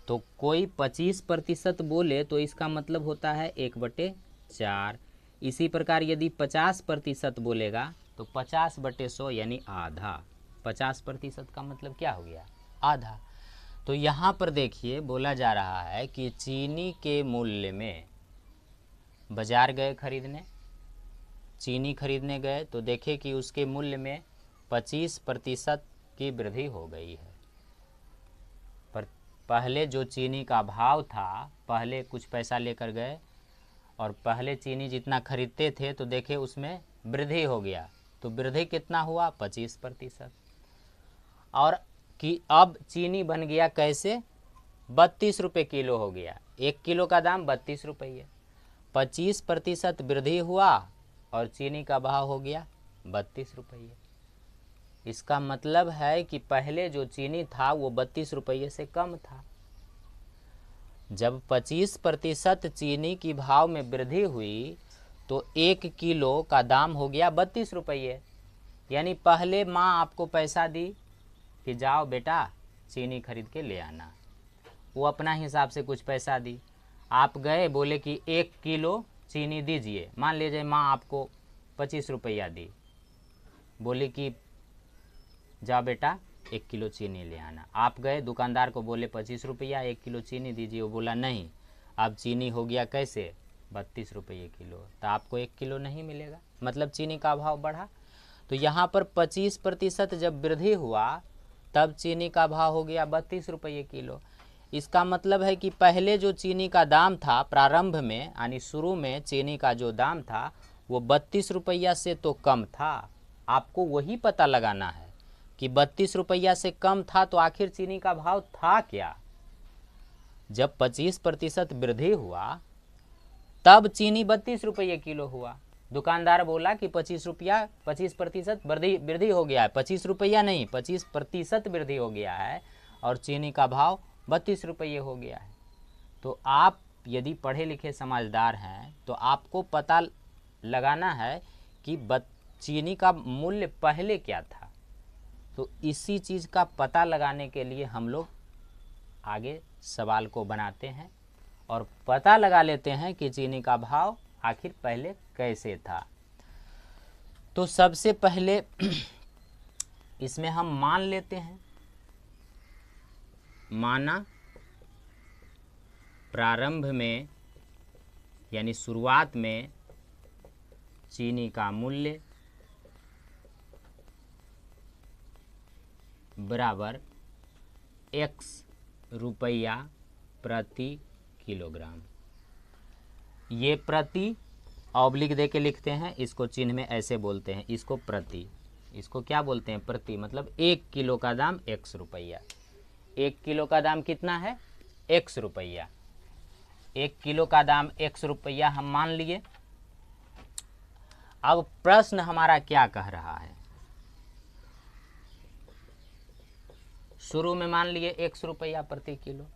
तो कोई 25% बोले तो इसका मतलब होता है 1/4। इसी प्रकार यदि 50% बोलेगा तो 50/100 यानी आधा। 50% का मतलब क्या हो गया, आधा। तो यहाँ पर देखिए बोला जा रहा है कि चीनी के मूल्य में, बाजार गए खरीदने, चीनी खरीदने गए तो देखे कि उसके मूल्य में 25% की वृद्धि हो गई है। पर पहले जो चीनी का भाव था, पहले कुछ पैसा लेकर गए और पहले चीनी जितना खरीदते थे तो देखे उसमें वृद्धि हो गया। तो वृद्धि कितना हुआ 25%। और कि अब चीनी बन गया कैसे, 32 रुपये किलो हो गया। 1 किलो का दाम 32 रुपये। 25% वृद्धि हुआ और चीनी का भाव हो गया 32 रुपये। इसका मतलब है कि पहले जो चीनी था वो 32 रुपये से कम था। जब 25% चीनी की भाव में वृद्धि हुई तो 1 किलो का दाम हो गया 32 रुपये। यानी पहले माँ आपको पैसा दी कि जाओ बेटा चीनी खरीद के ले आना, वो अपना हिसाब से कुछ पैसा दी। आप गए बोले कि 1 किलो चीनी दीजिए, मान लीजिए माँ आपको 25 रुपया दी, बोले कि जाओ बेटा 1 किलो चीनी ले आना। आप गए दुकानदार को बोले 25 रुपया 1 किलो चीनी दीजिए, वो बोला नहीं। अब चीनी हो गया कैसे 32 रुपये किलो, तो आपको 1 किलो नहीं मिलेगा, मतलब चीनी का भाव बढ़ा। तो यहाँ पर 25% जब वृद्धि हुआ तब चीनी का भाव हो गया 32 रुपये किलो। इसका मतलब है कि पहले जो चीनी का दाम था प्रारंभ में, यानी शुरू में चीनी का जो दाम था वो 32 रुपया से तो कम था। आपको वही पता लगाना है कि 32 रुपया से कम था तो आखिर चीनी का भाव था क्या। जब 25% वृद्धि हुआ तब चीनी 32 रुपये किलो हुआ। दुकानदार बोला कि 25% वृद्धि हो गया है, 25 रुपया नहीं 25% वृद्धि हो गया है और चीनी का भाव 32 रुपये हो गया है। तो आप यदि पढ़े लिखे समझदार हैं तो आपको पता लगाना है कि चीनी का मूल्य पहले क्या था। तो इसी चीज़ का पता लगाने के लिए हम लोग आगे सवाल को बनाते हैं और पता लगा लेते हैं कि चीनी का भाव आखिर पहले कैसे था। तो सबसे पहले इसमें हम मान लेते हैं, माना प्रारंभ में यानी शुरुआत में चीनी का मूल्य बराबर x रुपया प्रति किलोग्राम। ये प्रति ऑब्लिक दे के लिखते हैं, इसको चिन्ह में ऐसे बोलते हैं, इसको प्रति, इसको क्या बोलते हैं प्रति, मतलब 1 किलो का दाम x रुपया। 1 किलो का दाम कितना है x रुपया। 1 किलो का दाम x रुपया हम मान लिए। अब प्रश्न हमारा क्या कह रहा है, शुरू में मान लिए x रुपया प्रति किलो,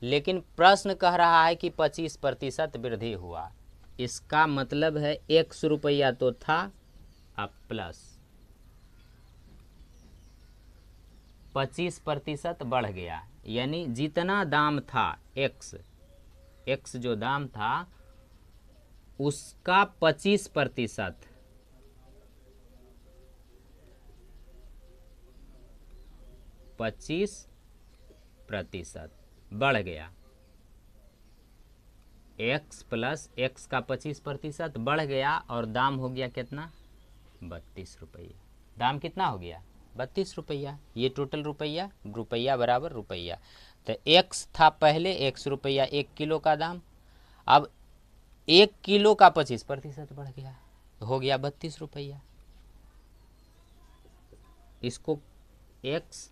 लेकिन प्रश्न कह रहा है कि 25% वृद्धि हुआ। इसका मतलब है x रुपया तो था, अब प्लस 25% बढ़ गया, यानी जितना दाम था x जो दाम था उसका 25% बढ़ गया। x प्लस x का 25% बढ़ गया और दाम हो गया कितना, 32 रुपया। दाम कितना हो गया, 32 रुपया। ये टोटल रुपया, रुपया बराबर रुपया। तो x था पहले x रुपया 1 किलो का दाम, अब 1 किलो का 25% बढ़ गया, हो गया 32 रुपया। इसको x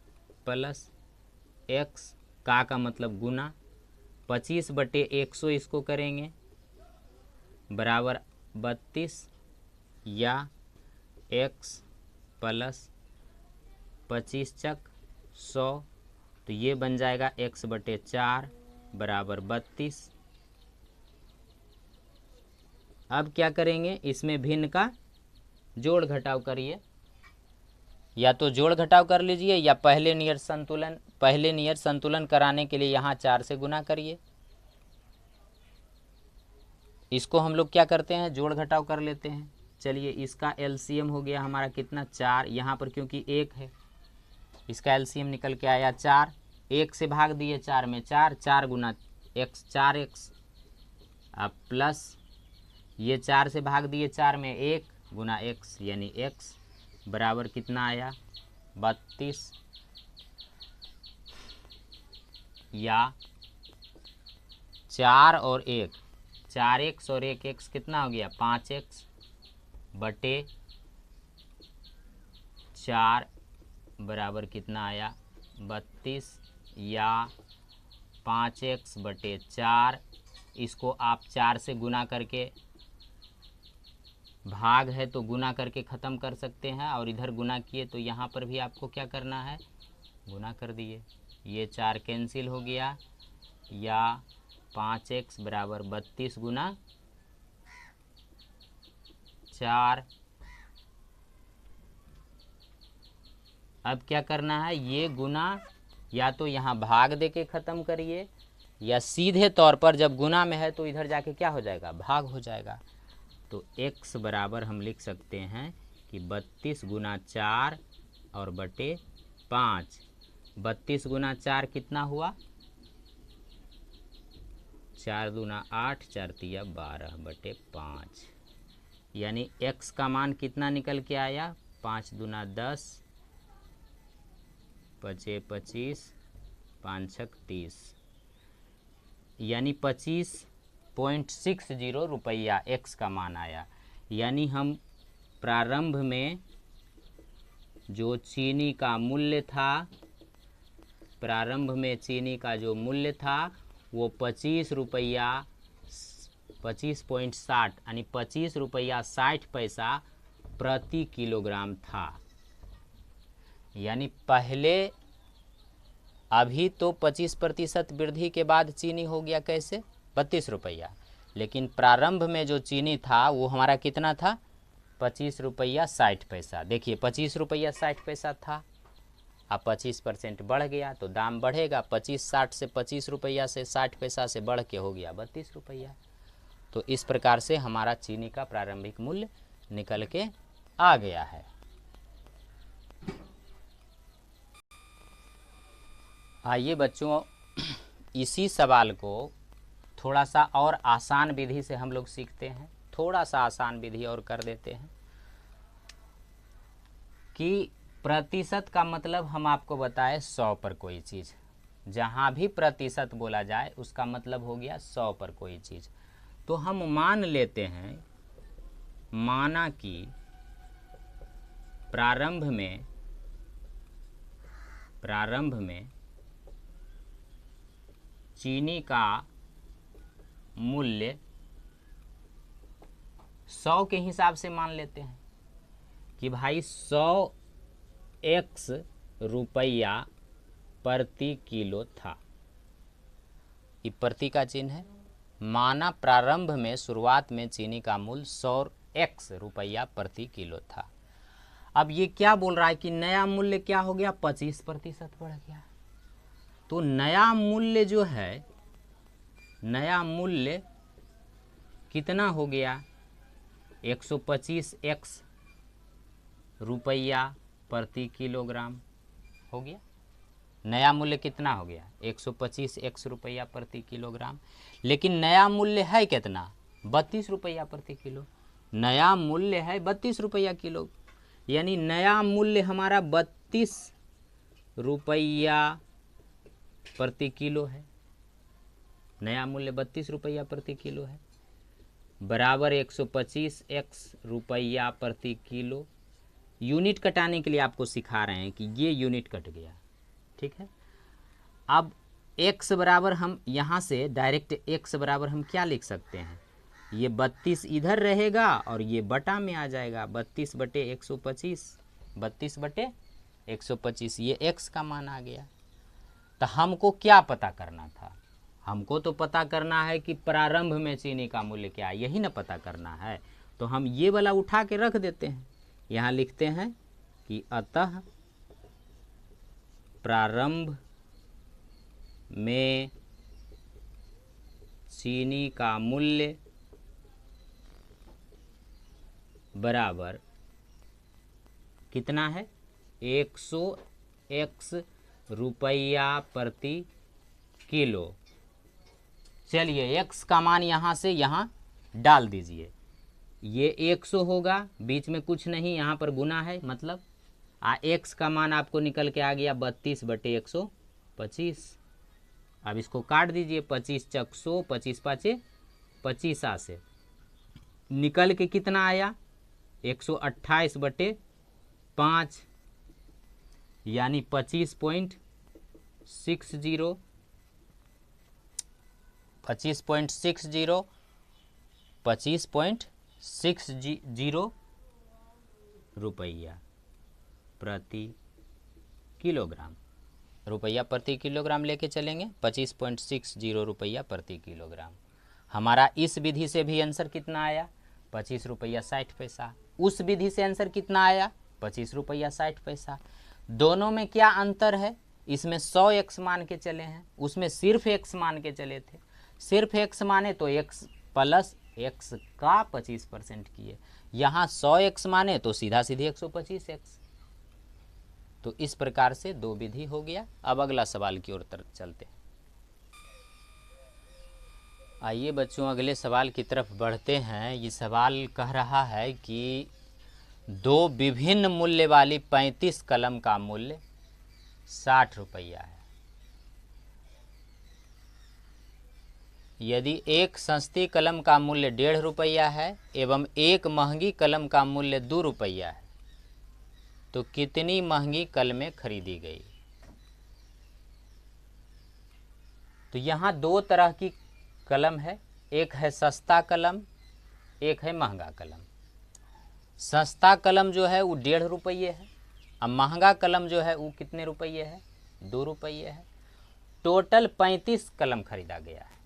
प्लस x का मतलब गुना 25/100 इसको करेंगे बराबर 32, या x प्लस 25 चक 100, तो ये बन जाएगा x/4 बराबर 32। अब क्या करेंगे, इसमें भिन्न का जोड़ घटाव करिए, या तो जोड़ घटाव कर लीजिए या पहले नियर संतुलन कराने के लिए यहाँ 4 से गुना करिए। इसको हम लोग क्या करते हैं, जोड़ घटाव कर लेते हैं। चलिए, इसका एलसीएम हो गया हमारा कितना, 4। यहाँ पर क्योंकि 1 है, इसका एलसीएम निकल के आया 4। 1 से भाग दिए 4 में, 4 गुना x 4x, अब प्लस ये 4 से भाग दिए 4 में 1 गुना x, यानी x बराबर कितना आया, 32, या 4 और 1, 4x और 1x कितना हो गया, 5x बटे 4 बराबर कितना आया, 32, या 5x बटे 4, इसको आप 4 से गुना करके, भाग है तो गुना करके ख़त्म कर सकते हैं, और इधर गुना किए तो यहाँ पर भी आपको क्या करना है, गुना कर दिए। ये 4 कैंसिल हो गया, या 5x बराबर 32 गुना 4। अब क्या करना है, ये गुना या तो यहाँ भाग दे के ख़त्म करिए, या सीधे तौर पर जब गुना में है तो इधर जाके क्या हो जाएगा, भाग हो जाएगा। तो x बराबर हम लिख सकते हैं कि 32 गुना 4 और बटे 5। 32 गुना 4 कितना हुआ, 4 दूना 8, 4 तिया 12 बटे 5, यानी x का मान कितना निकल के आया, 5 दूना 10, 5 25, 5 छक 30, यानी 25.60 रुपया x का मान आया। यानी हम प्रारंभ में जो चीनी का मूल्य था, प्रारंभ में चीनी का जो मूल्य था वो 25 रुपया 25.60 यानी 25 रुपया 60 पैसा प्रति किलोग्राम था। यानी पहले, अभी तो 25% वृद्धि के बाद चीनी हो गया कैसे, 32 रुपया, लेकिन प्रारंभ में जो चीनी था वो हमारा कितना था, 25 रुपया 60 पैसा। देखिए 25 रुपया 60 पैसा था, अब 25% बढ़ गया तो दाम बढ़ेगा, 25.60 से 25 रुपया से 60 पैसा से बढ़ के हो गया 32 रुपया। तो इस प्रकार से हमारा चीनी का प्रारंभिक मूल्य निकल के आ गया है। आइए बच्चों, इसी सवाल को थोड़ा सा और आसान विधि से हम लोग सीखते हैं। थोड़ा सा आसान विधि और कर देते हैं कि प्रतिशत का मतलब हम आपको बताए 100 पर कोई चीज़, जहाँ भी प्रतिशत बोला जाए उसका मतलब हो गया 100 पर कोई चीज़। तो हम मान लेते हैं, माना कि प्रारंभ में चीनी का मूल्य 100 के हिसाब से मान लेते हैं कि भाई 100 x रुपया प्रति किलो था। ये प्रति का चिन्ह है। माना प्रारंभ में शुरुआत में चीनी का मूल्य 100 x रुपया प्रति किलो था। अब ये क्या बोल रहा है कि नया मूल्य क्या हो गया, 25% बढ़ गया। तो नया मूल्य जो है, नया मूल्य कितना हो गया, 125 x रुपया प्रति किलोग्राम हो गया। नया मूल्य कितना हो गया, 125 x रुपया प्रति किलोग्राम। लेकिन नया मूल्य है कितना, 32 रुपया प्रति किलो। नया मूल्य है 32 रुपया किलो, यानी नया मूल्य हमारा 32 रुपया प्रति किलो है। नया मूल्य 32 रुपया प्रति किलो है, बराबर 125 x रुपया प्रति किलो। यूनिट कटाने के लिए आपको सिखा रहे हैं कि ये यूनिट कट गया, ठीक है। अब x बराबर हम यहाँ से डायरेक्ट x बराबर हम क्या लिख सकते हैं, ये 32 इधर रहेगा और ये बटा में आ जाएगा, 32 बटे 125, 32 बटे 125, ये x का मान आ गया। तो हमको क्या पता करना था, हमको तो पता करना है कि प्रारंभ में चीनी का मूल्य क्या है, यही ना पता करना है। तो हम ये वाला उठा के रख देते हैं, यहाँ लिखते हैं कि अतः प्रारंभ में चीनी का मूल्य बराबर कितना है, 100 x रुपया प्रति किलो। चलिए x का मान यहाँ से यहाँ डाल दीजिए, ये 100 होगा, बीच में कुछ नहीं, यहाँ पर गुना है, मतलब x का मान आपको निकल के आ गया 32 बटे 125। अब इसको काट दीजिए, 25 चक 100, 25 पाँचे 25 से निकल के कितना आया, 128 बटे 5, यानी 25.60, 25.60 रुपया प्रति किलोग्राम। रुपया प्रति किलोग्राम लेके चलेंगे, 25.60 रुपया प्रति किलोग्राम। हमारा इस विधि से भी आंसर कितना आया, 25 रुपया 60 पैसा। उस विधि से आंसर कितना आया, 25 रुपया 60 पैसा। दोनों में क्या अंतर है, इसमें 100 x मान के चले हैं, उसमें सिर्फ x मान के चले थे। सिर्फ x माने तो x प्लस x का 25% किए, यहाँ 100 x माने तो सीधा सीधे 125 x। तो इस प्रकार से दो विधि हो गया। अब अगला सवाल की ओर चलते हैं। आइए बच्चों अगले सवाल की तरफ बढ़ते हैं। ये सवाल कह रहा है कि दो विभिन्न मूल्य वाली 35 कलम का मूल्य 60 रुपया है। यदि एक सस्ती कलम का मूल्य 1.5 रुपया है एवं एक महंगी कलम का मूल्य 2 रुपया है, तो कितनी महंगी कलमें खरीदी गई। तो यहाँ दो तरह की कलम है, एक है सस्ता कलम, एक है महंगा कलम। सस्ता कलम जो है वो 1.5 रुपये है, अब महंगा कलम जो है वो कितने रुपये है, 2 रुपये है। टोटल 35 कलम खरीदा गया है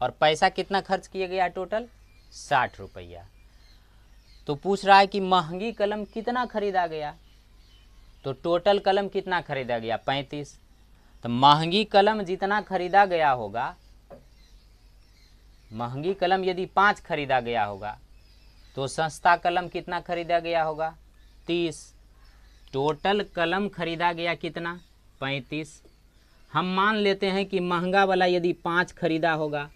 और पैसा कितना खर्च किया गया, टोटल 60 रुपया। तो पूछ रहा है कि महंगी कलम कितना खरीदा गया, तो टोटल कलम कितना खरीदा गया, 35। तो महंगी कलम जितना खरीदा गया होगा, महंगी कलम यदि 5 खरीदा गया होगा तो सस्ता कलम कितना खरीदा गया होगा, 30। टोटल कलम खरीदा गया कितना, 35। हम मान लेते हैं कि महंगा वाला यदि 5 खरीदा होगा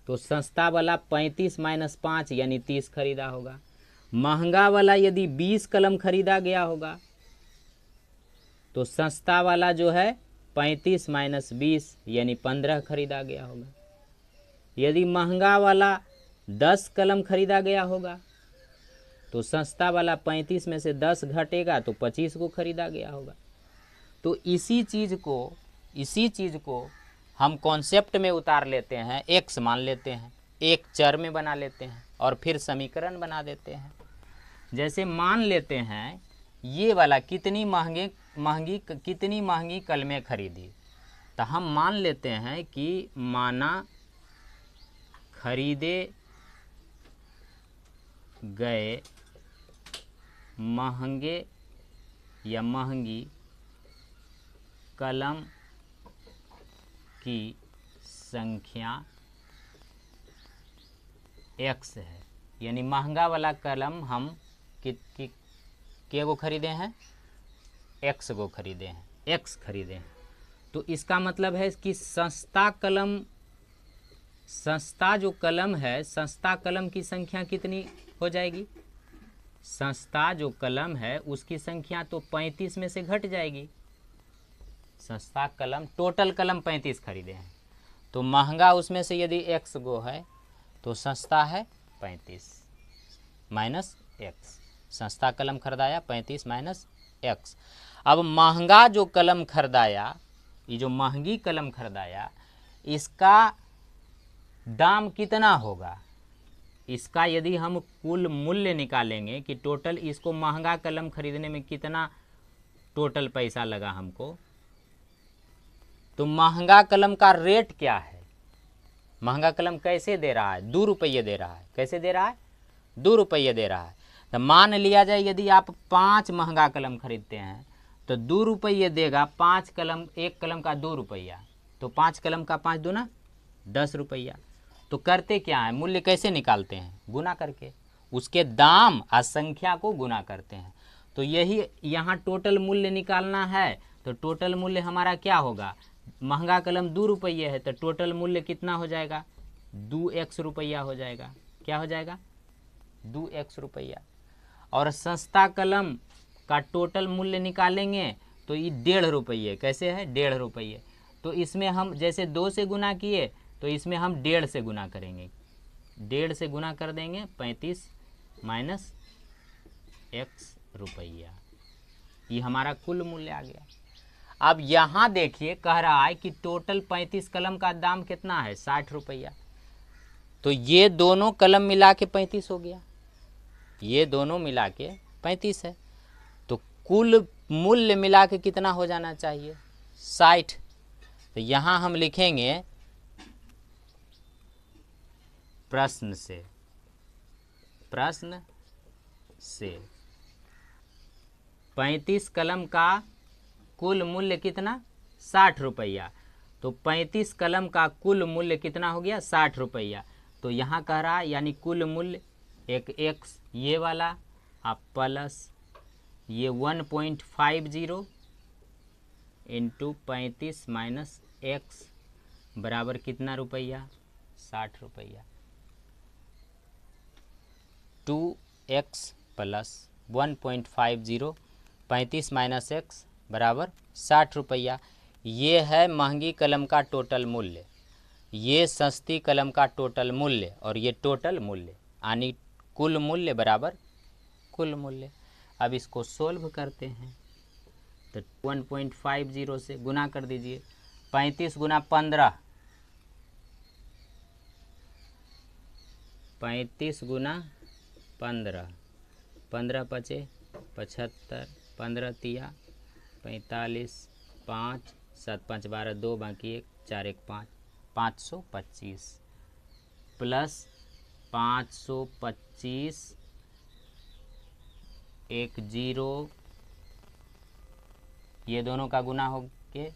तो सस्ता वाला 35 माइनस 5 यानी 30 खरीदा होगा। महंगा वाला यदि 20 कलम खरीदा गया होगा तो सस्ता वाला जो है 35 माइनस 20 यानी 15 खरीदा गया होगा। यदि महंगा वाला 10 कलम खरीदा गया होगा तो सस्ता वाला 35 में से 10 घटेगा तो 25 को खरीदा गया होगा। तो इसी चीज़ को हम कॉन्सेप्ट में उतार लेते हैं, x मान लेते हैं। एक चर में बना लेते हैं और फिर समीकरण बना देते हैं। जैसे मान लेते हैं ये वाला कितनी महंगी कलमें खरीदी, तो हम मान लेते हैं कि माना खरीदे गए महंगे या महंगी कलम की संख्या x है। यानी महंगा वाला कलम हम के को खरीदे हैं, x को खरीदे हैं, x खरीदे हैं। तो इसका मतलब है कि सस्ता जो कलम है, सस्ता कलम की संख्या कितनी हो जाएगी? सस्ता जो कलम है उसकी संख्या तो 35 में से घट जाएगी। सस्ता कलम, टोटल कलम 35 खरीदे हैं, तो महंगा उसमें से यदि x गो है तो सस्ता है 35 माइनस x। सस्ता कलम खरीदाया 35 माइनस x। अब महंगा जो कलम खरीदाया, ये जो महंगी कलम खरीदाया, इसका दाम कितना होगा? इसका यदि हम कुल मूल्य निकालेंगे कि टोटल इसको महंगा कलम खरीदने में कितना टोटल पैसा लगा हमको, तो महंगा कलम का रेट क्या है? महंगा कलम कैसे दे रहा है? 2 रुपये दे रहा है। कैसे दे रहा है? 2 रुपये दे रहा है। तो मान लिया जाए यदि आप 5 महंगा कलम खरीदते हैं तो 2 रुपये देगा। 5 कलम, एक कलम का 2 रुपया, तो 5 कलम का 5 दूना 10 रुपया। तो करते क्या है, मूल्य कैसे निकालते हैं? गुना करके, उसके दाम और संख्या को गुना करते हैं। तो यही यहाँ टोटल मूल्य निकालना है। तो टोटल मूल्य हमारा क्या होगा? महंगा कलम 2 रुपये है तो टोटल मूल्य कितना हो जाएगा? 2x रुपया हो जाएगा। क्या हो जाएगा? 2x रुपया। और सस्ता कलम का टोटल मूल्य निकालेंगे तो ये 1.5 रुपये। कैसे है? 1.5 रुपये। तो इसमें हम जैसे 2 से गुना किए तो इसमें हम 1.5 से गुना करेंगे। 1.5 से गुना कर देंगे 35 माइनस x रुपया। ये हमारा कुल मूल्य आ गया। अब यहाँ देखिए कह रहा है कि टोटल 35 कलम का दाम कितना है? 60 रुपया। तो ये दोनों कलम मिला के 35 हो गया। ये दोनों मिला के 35 है। तो कुल मूल्य मिला के कितना हो जाना चाहिए? 60। तो यहाँ हम लिखेंगे प्रश्न से 35 कलम का कुल मूल्य कितना? 60 रुपया। तो 35 कलम का कुल मूल्य कितना हो गया? 60 रुपया। तो यहाँ कह रहा है यानी कुल मूल्य एक x ये वाला आप प्लस ये 1.50 इंटू 35 माइनस x बराबर कितना रुपया? 60 रुपया। 2x प्लस 1.50 35 माइनस x बराबर 60 रुपया। ये है महंगी कलम का टोटल मूल्य, ये सस्ती कलम का टोटल मूल्य, और ये टोटल मूल्य यानी कुल मूल्य बराबर कुल मूल्य। अब इसको सोल्व करते हैं तो 1.50 से गुना कर दीजिए। 35 गुना 15, 35 गुना 15, 15 पचे 75, 15 तिया 45, 5 7 5 12 2 बाकी 1 4 1 5, 525 प्लस 525 1 0, ये दोनों का गुना हो के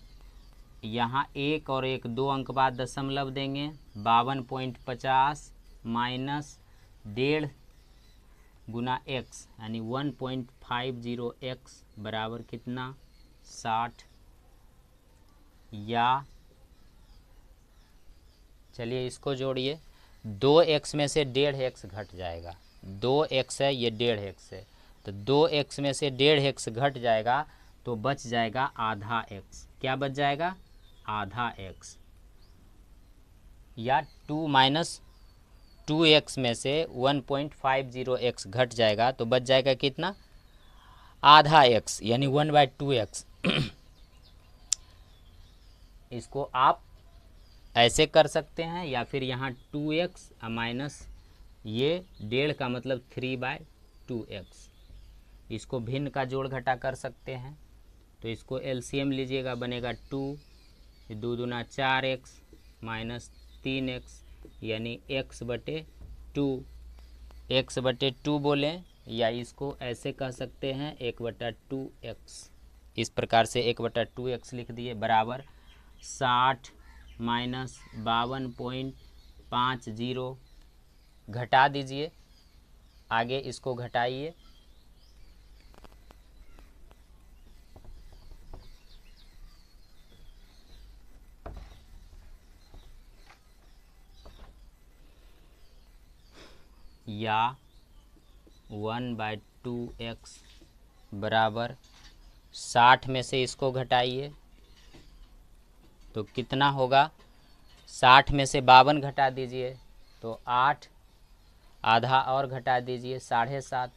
यहाँ 1 और 1 2 अंक बाद दशमलव देंगे। 52.50 माइनस 1.5 गुना x यानी 1.50x बराबर कितना? 60। या चलिए इसको जोड़िए, 2x में से 1.5x घट जाएगा। 2x है, ये 1.5x है, तो 2x में से 1.5x घट जाएगा तो बच जाएगा आधा x। क्या बच जाएगा? आधा x। या 2 माइनस 2x में से 1.50x घट जाएगा तो बच जाएगा कितना? आधा x यानी 1/2x। इसको आप ऐसे कर सकते हैं, या फिर यहाँ 2x माइनस ये 1.5 का मतलब 3/2x, इसको भिन्न का जोड़ घटा कर सकते हैं। तो इसको एलसीएम लीजिएगा, बनेगा 2, 2 दूना 4x माइनस 3x, यानी x/2, x/2 बोलें, या इसको ऐसे कह सकते हैं 1/2x। इस प्रकार से 1/2x लिख दिए, बराबर 60 माइनस 52.50 घटा दीजिए, आगे इसको घटाइए। या 1/2x बराबर 60 में से इसको घटाइए तो कितना होगा, 60 में से 52 घटा दीजिए तो 8, आधा और घटा दीजिए 7.5,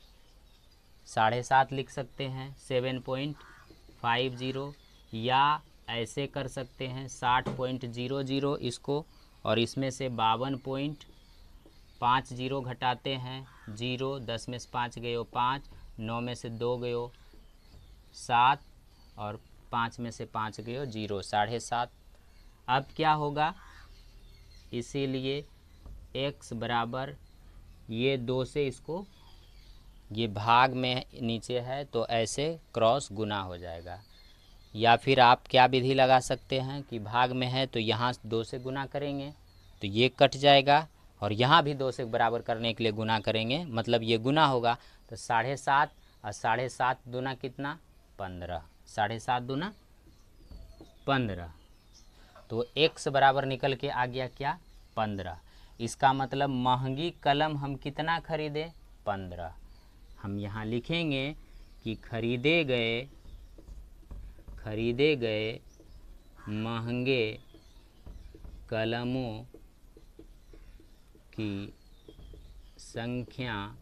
7.5 लिख सकते हैं 7.50, या ऐसे कर सकते हैं 60.00 इसको, और इसमें से 52.50 घटाते हैं 0, 10 में से 5 गए 5, 9 में से 2 गए 7, और 5 में से 5 गए 0, 7.5। अब क्या होगा, इसीलिए x बराबर ये 2 से इसको, ये भाग में नीचे है तो ऐसे क्रॉस गुना हो जाएगा। या फिर आप क्या विधि लगा सकते हैं कि भाग में है तो यहाँ 2 से गुना करेंगे तो ये कट जाएगा, और यहाँ भी 2 से बराबर करने के लिए गुना करेंगे, मतलब ये गुना होगा तो 7.5, और 7.5 दूना कितना 15, 7.5 दूना 15, तो x बराबर निकल के आ गया क्या 15। इसका मतलब महंगी कलम हम कितना खरीदे 15। हम यहाँ लिखेंगे कि खरीदे गए महंगे कलमों की संख्या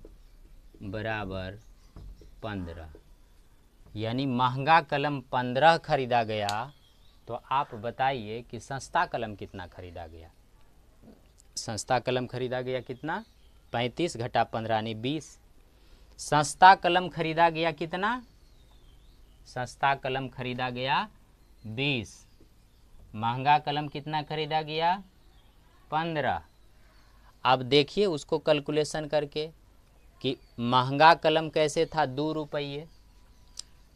बराबर 15, यानी महंगा कलम 15 खरीदा गया। तो आप बताइए कि सस्ता कलम कितना खरीदा गया। सस्ता कलम खरीदा गया कितना, 35 घटा 15 यानी 20। सस्ता कलम खरीदा गया कितना, सस्ता कलम खरीदा गया 20। महंगा कलम कितना खरीदा गया 15। अब देखिए उसको कैलकुलेशन करके कि महंगा कलम कैसे था 2 रुपये,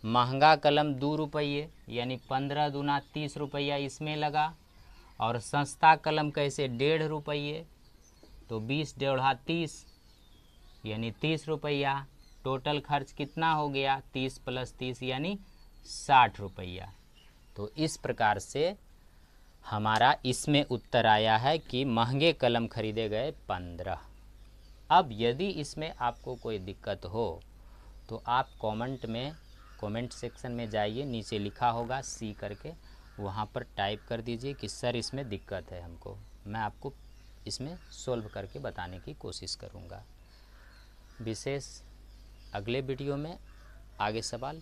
महंगा कलम 2 रुपये, यानी 15 दूना 30 रुपया इसमें लगा, और सस्ता कलम कैसे 1.5 रुपये, तो 20 डेढ़ा 30, यानी 30 रुपया। टोटल खर्च कितना हो गया 30 + 30 यानी 60 रुपया। तो इस प्रकार से हमारा इसमें उत्तर आया है कि महंगे कलम खरीदे गए 15। अब यदि इसमें आपको कोई दिक्कत हो तो आप कमेंट सेक्शन में जाइए, नीचे लिखा होगा सी करके, वहाँ पर टाइप कर दीजिए कि सर इसमें दिक्कत है हमको, मैं आपको इसमें सोल्व करके बताने की कोशिश करूँगा। विशेष अगले वीडियो में आगे सवाल